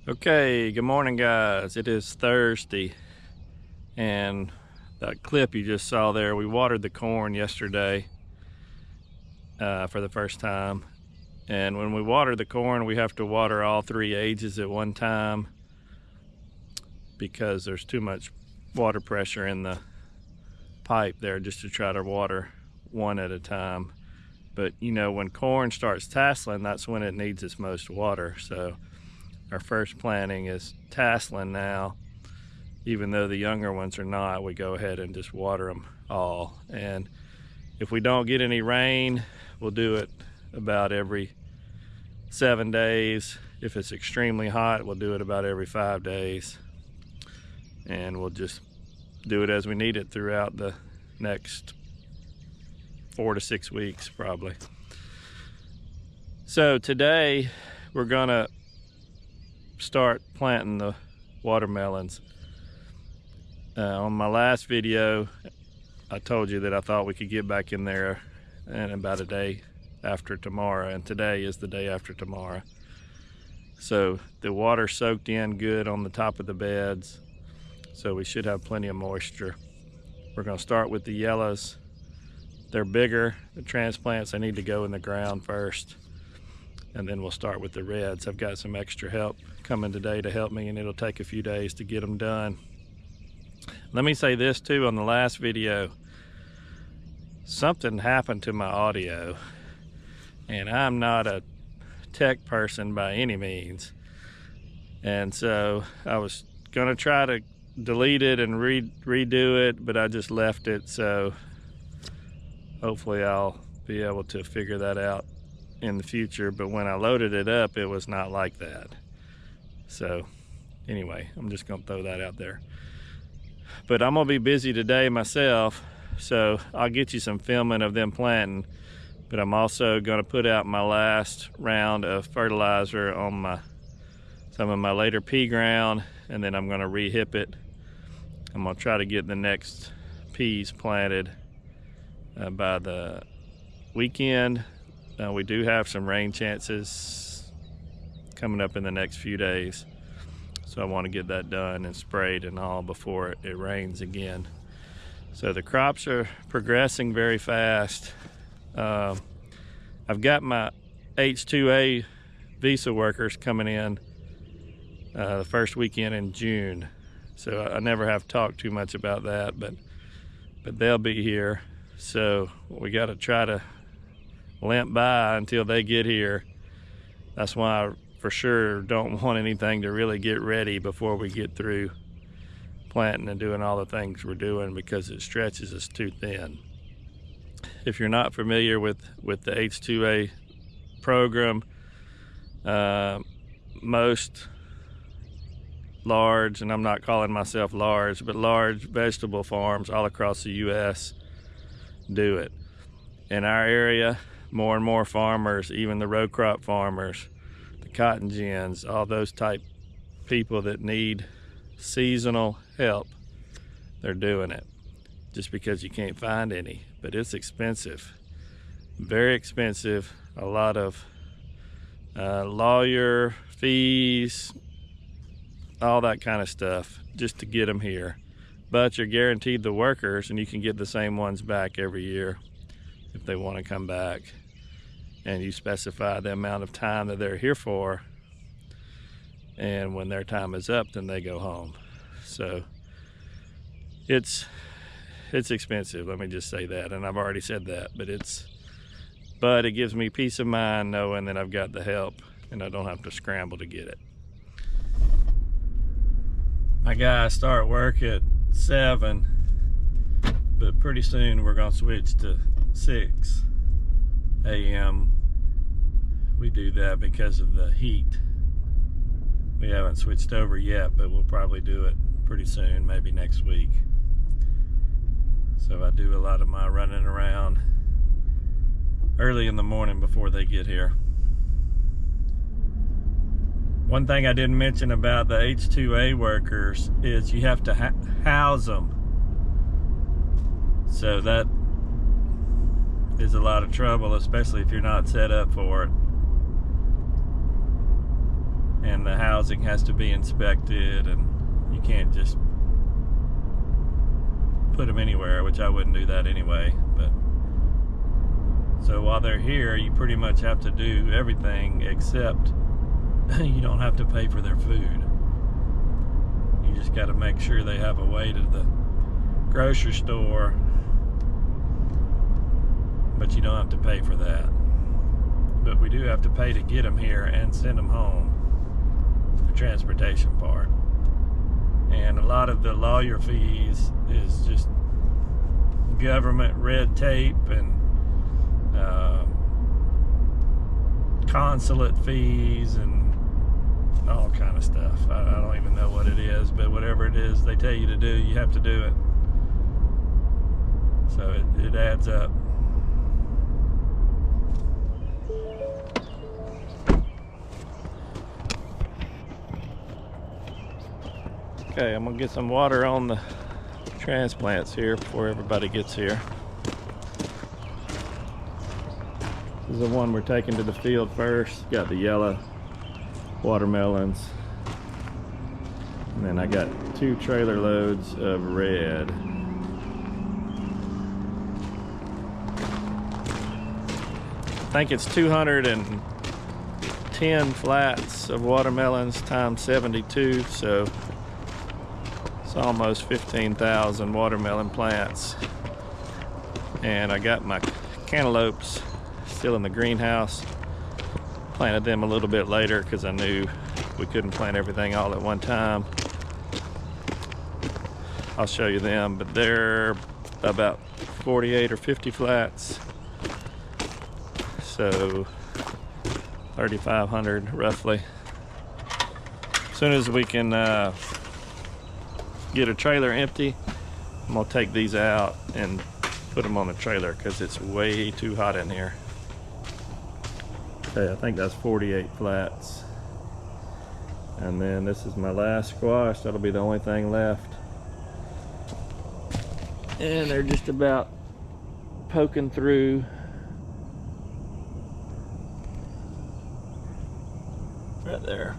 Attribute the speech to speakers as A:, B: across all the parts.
A: Okay, good morning guys. It is Thursday, and that clip you just saw there, we watered the corn yesterday for the first time. And when we water the corn, we have to water all three ages at one time because there's too much water pressure in the pipe there just to try to water one at a time. But you know, when corn starts tasseling, that's when it needs its most water. So our first planting is tasseling now. Even though the younger ones are not, we go ahead and just water them all. And if we don't get any rain, we'll do it about every 7 days. If it's extremely hot, we'll do it about every 5 days. And we'll just do it as we need it throughout the next 4 to 6 weeks probably. So today we're gonna start planting the watermelons. On my last video I told you that I thought we could get back in there in about a day after tomorrow, and today is the day after tomorrow. So the water soaked in good on the top of the beds, so we should have plenty of moisture. We're going to start with the yellows. They're bigger, the transplants, they need to go in the ground first, and then we'll start with the reds. I've got some extra help coming today to help me, and it'll take a few days to get them done. Let me say this too, on the last video, something happened to my audio, and I'm not a tech person by any means. And so I was gonna try to delete it and redo it, but I just left it. So hopefully I'll be able to figure that out in the future. But when I loaded it up, it was not like that. So anyway, I'm just gonna throw that out there. But I'm gonna be busy today myself, so I'll get you some filming of them planting. But I'm also gonna put out my last round of fertilizer on some of my later pea ground, and then I'm gonna re-hip it. I'm gonna try to get the next peas planted by the weekend. We do have some rain chances coming up in the next few days, so I want to get that done and sprayed and all before it rains again. So the crops are progressing very fast. I've got my H2A visa workers coming in the first weekend in June, so I never have talked too much about that, but they'll be here. So we got to try to limp by until they get here. That's why I for sure don't want anything to really get ready before we get through planting and doing all the things we're doing, because it stretches us too thin. If you're not familiar with the H2A program, most large, and I'm not calling myself large, but large vegetable farms all across the US do it. In our area, more and more farmers, even the row crop farmers, the cotton gins, all those type people that need seasonal help, they're doing it, just because you can't find any. But it's expensive, very expensive. A lot of lawyer fees, all that kind of stuff just to get them here. But you're guaranteed the workers, and you can get the same ones back every year if they want to come back, and you specify the amount of time that they're here for, and when their time is up, then they go home. So it's expensive, let me just say that, and I've already said that, but it gives me peace of mind knowing that I've got the help and I don't have to scramble to get it. My guys start work at 7, but pretty soon we're gonna switch to 6 a.m. We do that because of the heat. We haven't switched over yet, but we'll probably do it pretty soon, maybe next week. So I do a lot of my running around early in the morning before they get here. One thing I didn't mention about the H2A workers is you have to house them. So that is a lot of trouble, especially if you're not set up for it. and the housing has to be inspected, and you can't just put them anywhere, which I wouldn't do that anyway. But so while they're here, you pretty much have to do everything except you don't have to pay for their food. You just got to make sure they have a way to the grocery store, but you don't have to pay for that. But we do have to pay to get them here and send them home, the transportation part. And a lot of the lawyer fees is just government red tape and consulate fees and all kind of stuff. I don't even know what it is, but whatever it is they tell you to do, you have to do it. So it adds up. Okay, I'm gonna get some water on the transplants here before everybody gets here. This is the one we're taking to the field first. Got the yellow watermelons. And then I got 2 trailer loads of red. I think it's 210 flats of watermelons times 72, so it's almost 15,000 watermelon plants. And I got my cantaloupes still in the greenhouse. Planted them a little bit later because I knew we couldn't plant everything all at one time. I'll show you them, but they're about 48 or 50 flats. So 3,500 roughly. As soon as we can get a trailer empty, I'm gonna take these out and put them on the trailer because it's way too hot in here. Okay, I think that's 48 flats. And then this is my last squash. That'll be the only thing left. And they're just about poking through. Right there.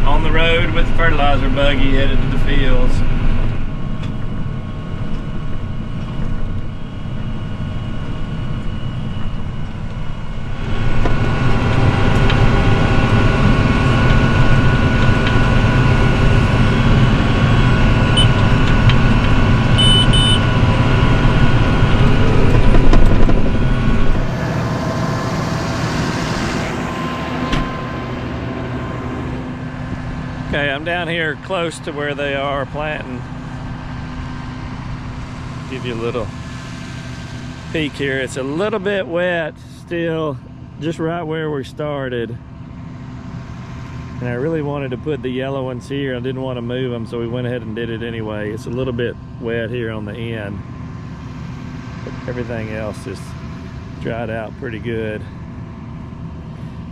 A: On the road with the fertilizer buggy headed to the fields. Okay, I'm down here close to where they are planting. Give you a little peek here. It's a little bit wet still, just right where we started. And I really wanted to put the yellow ones here. I didn't want to move them, so we went ahead and did it anyway. It's a little bit wet here on the end, but everything else is dried out pretty good.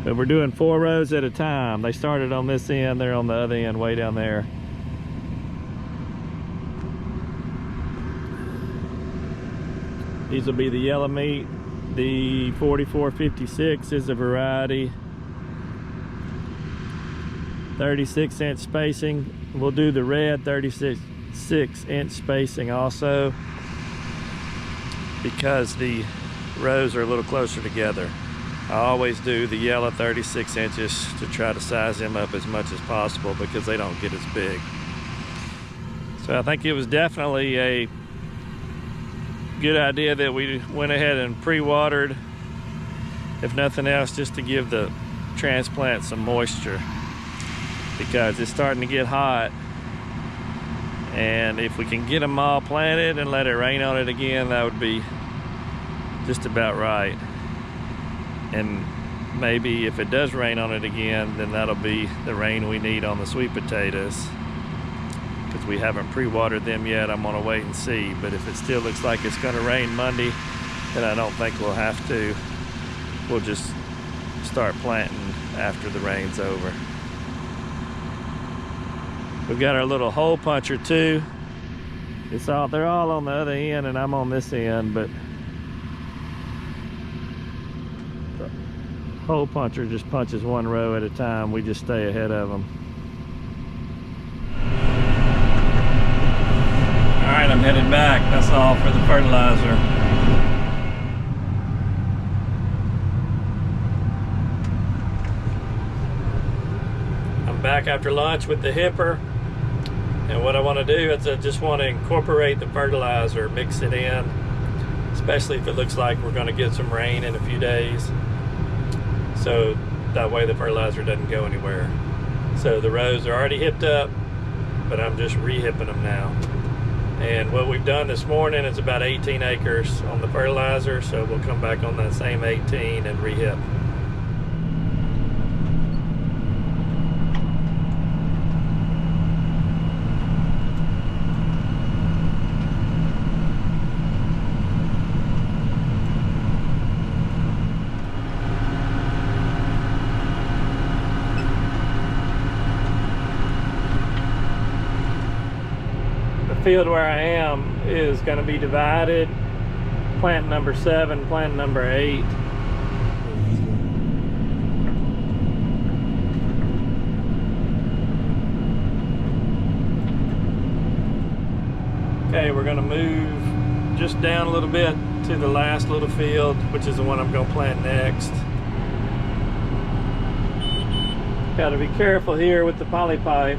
A: But we're doing 4 rows at a time. They started on this end, they're on the other end, way down there. These will be the yellow meat. The 4456 is a variety. 36-inch spacing. We'll do the red 36-inch spacing also, because the rows are a little closer together. I always do the yellow 36 inches to try to size them up as much as possible because they don't get as big. So I think it was definitely a good idea that we went ahead and pre-watered, if nothing else, just to give the transplant some moisture, because it's starting to get hot. And if we can get them all planted and let it rain on it again, that would be just about right. And maybe if it does rain on it again, then that'll be the rain we need on the sweet potatoes, because we haven't pre-watered them yet. I'm gonna wait and see, but if it still looks like it's gonna rain Monday, then I don't think we'll have to. We'll just start planting after the rain's over. We've got our little hole puncher too. They're all on the other end and I'm on this end, but the hole puncher just punches one row at a time. We just stay ahead of them. All right, I'm headed back. That's all for the fertilizer. I'm back after lunch with the hipper. And what I want to do is I just want to incorporate the fertilizer, mix it in, especially if it looks like we're going to get some rain in a few days. So that way the fertilizer doesn't go anywhere. So the rows are already hipped up, but I'm just re-hipping them now. And what we've done this morning is about 18 acres on the fertilizer, so we'll come back on that same 18 and re-hip. Field where I am is going to be divided. Plant number 7, plant number 8. Okay, we're going to move just down a little bit to the last little field, which is the one I'm going to plant next. Got to be careful here with the poly pipe.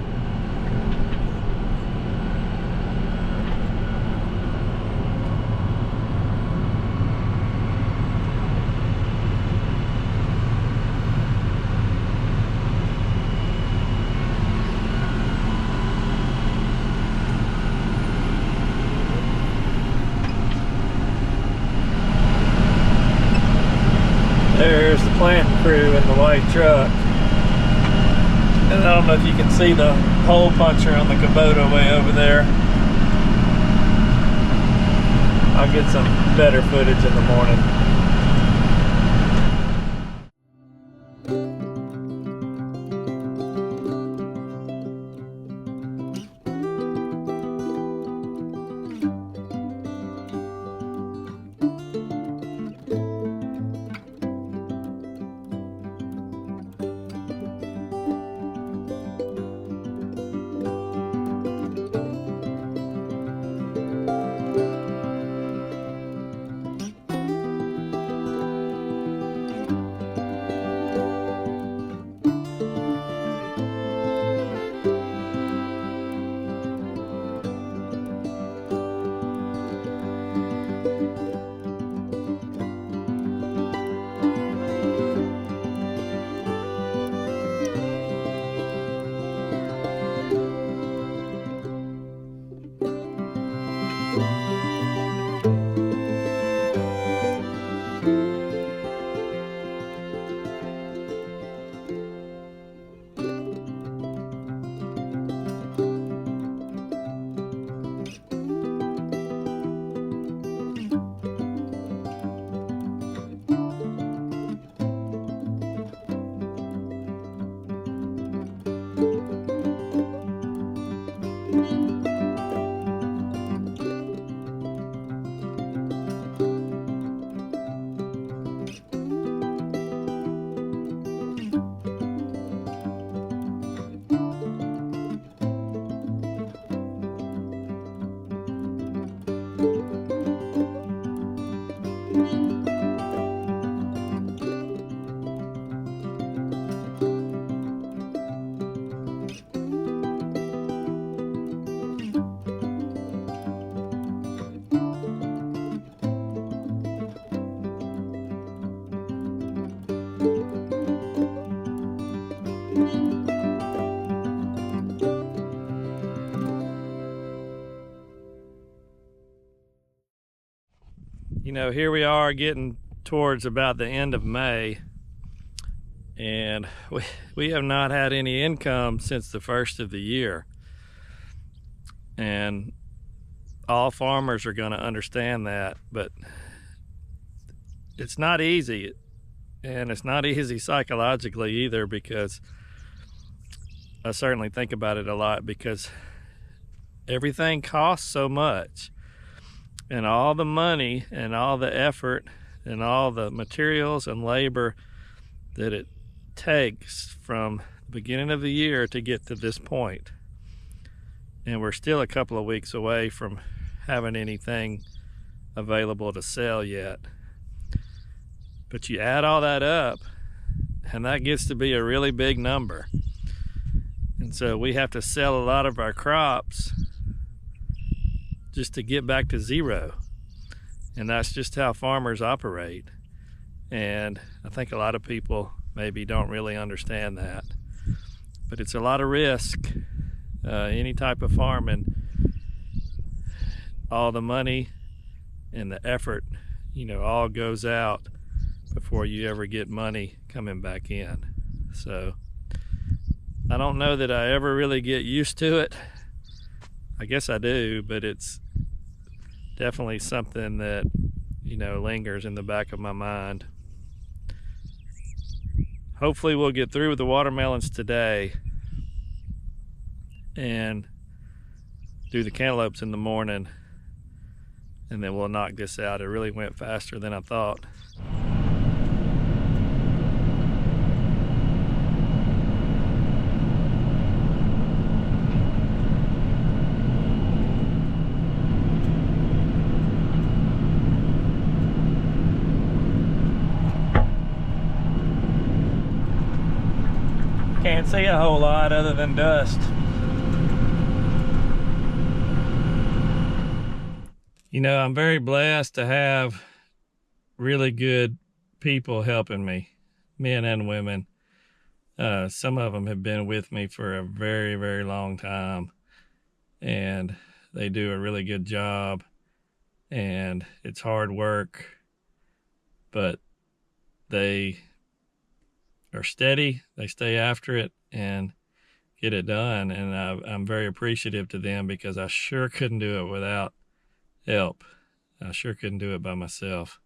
A: There's the planting crew in the white truck. And I don't know if you can see the hole puncher on the Kubota way over there. I'll get some better footage in the morning. You know, here we are getting towards about the end of May, and we have not had any income since the first of the year. And all farmers are going to understand that, but it's not easy, and it's not easy psychologically either, because I certainly think about it a lot, because everything costs so much, and all the money and all the effort and all the materials and labor that it takes from the beginning of the year to get to this point. And we're still a couple of weeks away from having anything available to sell yet. But you add all that up, and that gets to be a really big number. And so we have to sell a lot of our crops just to get back to zero. And that's just how farmers operate. And I think a lot of people maybe don't really understand that. But it's a lot of risk. Any type of farming, all the money and the effort, all goes out before you ever get money coming back in. So I don't know that I ever really get used to it. I guess I do, but it's definitely something that, lingers in the back of my mind. Hopefully we'll get through with the watermelons today and do the cantaloupes in the morning, and then we'll knock this out. It really went faster than I thought. Can't see a whole lot other than dust. I'm very blessed to have really good people helping me, men and women. Some of them have been with me for a very, very long time, and they do a really good job, and it's hard work, but they are steady, they stay after it and get it done. And I'm very appreciative to them, because I sure couldn't do it without help. I sure couldn't do it by myself.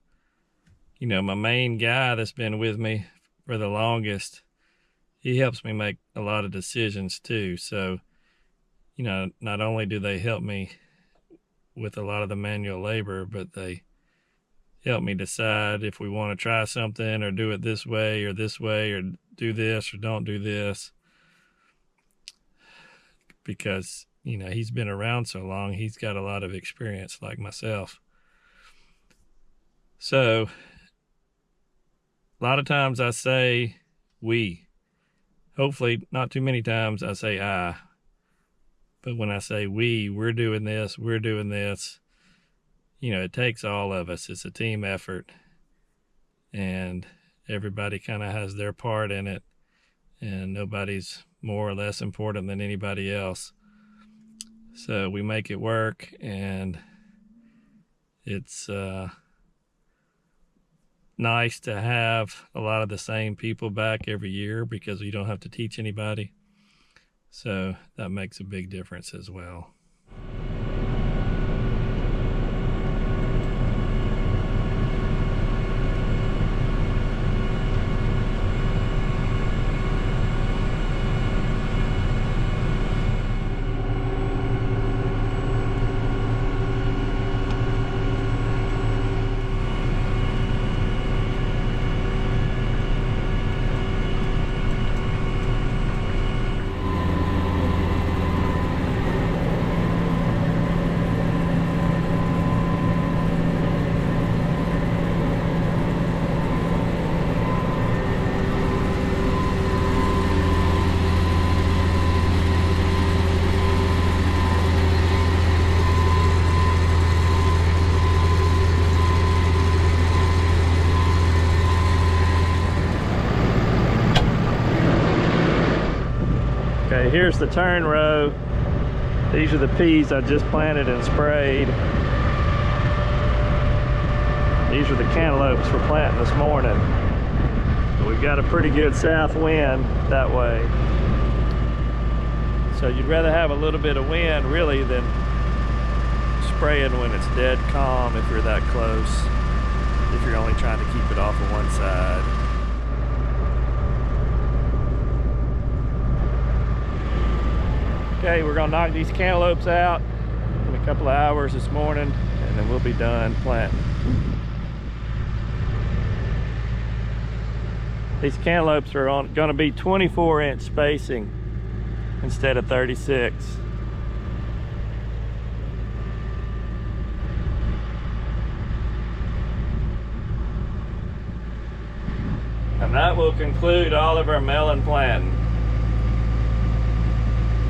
A: My main guy that's been with me for the longest, he helps me make a lot of decisions too. So, not only do they help me with a lot of the manual labor, but they help me decide if we want to try something or do it this way or do this or don't do this. Because, he's been around so long, he's got a lot of experience like myself. So, a lot of times I say we. Hopefully not too many times I say I. But when I say we're doing this, it takes all of us. It's a team effort. And everybody kind of has their part in it. And nobody's more or less important than anybody else. So we make it work, and it's nice to have a lot of the same people back every year, because you don't have to teach anybody. So that makes a big difference as well. Okay, here's the turn row. These are the peas I just planted and sprayed. These are the cantaloupes we're planting this morning. we've got a pretty good south wind that way. So you'd rather have a little bit of wind really than spraying when it's dead calm if you're that close, if you're only trying to keep it off of one side. Okay, we're gonna knock these cantaloupes out in a couple of hours this morning, and then we'll be done planting. These cantaloupes are gonna be 24-inch spacing instead of 36. And that will conclude all of our melon planting.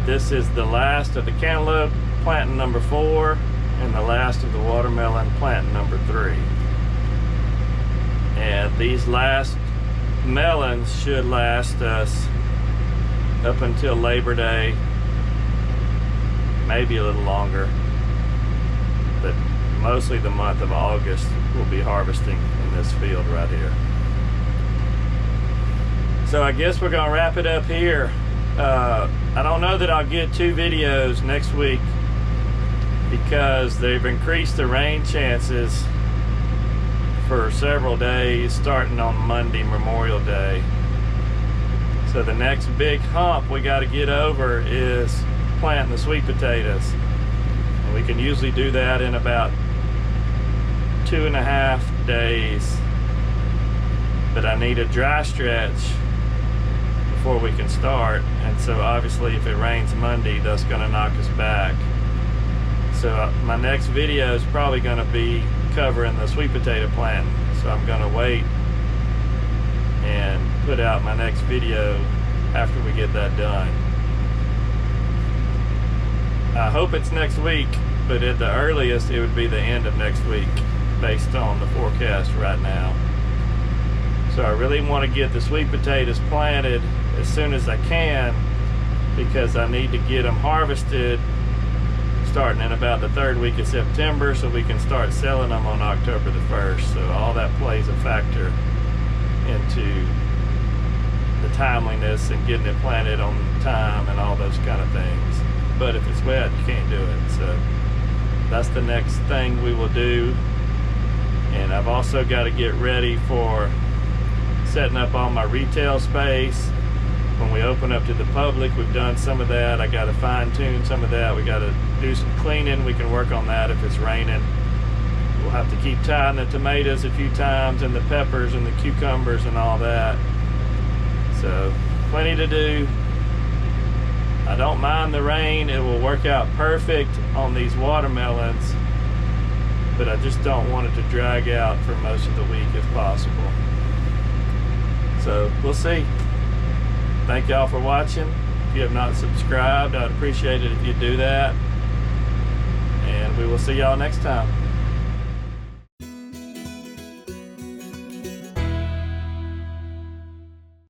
A: This is the last of the cantaloupe planting number 4 and the last of the watermelon planting number 3. And these last melons should last us up until Labor Day, maybe a little longer, but mostly the month of August we'll be harvesting in this field right here. So I guess we're gonna wrap it up here. I don't know that I'll get 2 videos next week because they've increased the rain chances for several days starting on Monday, Memorial Day. So the next big hump we got to get over is planting the sweet potatoes. And we can usually do that in about 2.5 days. But I need a dry stretch before we can start, and so obviously if it rains Monday, that's going to knock us back. So my next video is probably going to be covering the sweet potato planting, so I'm going to wait and put out my next video after we get that done. I hope it's next week, but at the earliest it would be the end of next week based on the forecast right now. So I really want to get the sweet potatoes planted as soon as I can because I need to get them harvested starting in about the 3rd week of September so we can start selling them on October the 1st. So all that plays a factor into the timeliness and getting it planted on time and all those kind of things. But if it's wet, you can't do it. So that's the next thing we will do. And I've also got to get ready for setting up all my retail space. When we open up to the public, we've done some of that. I got to fine tune some of that. We got to do some cleaning. We can work on that if it's raining. We'll have to keep tying the tomatoes a few times and the peppers and the cucumbers and all that. So plenty to do. I don't mind the rain. It will work out perfect on these watermelons, but I just don't want it to drag out for most of the week if possible. So we'll see. Thank y'all for watching. If you have not subscribed, I'd appreciate it if you do that. And we will see y'all next time.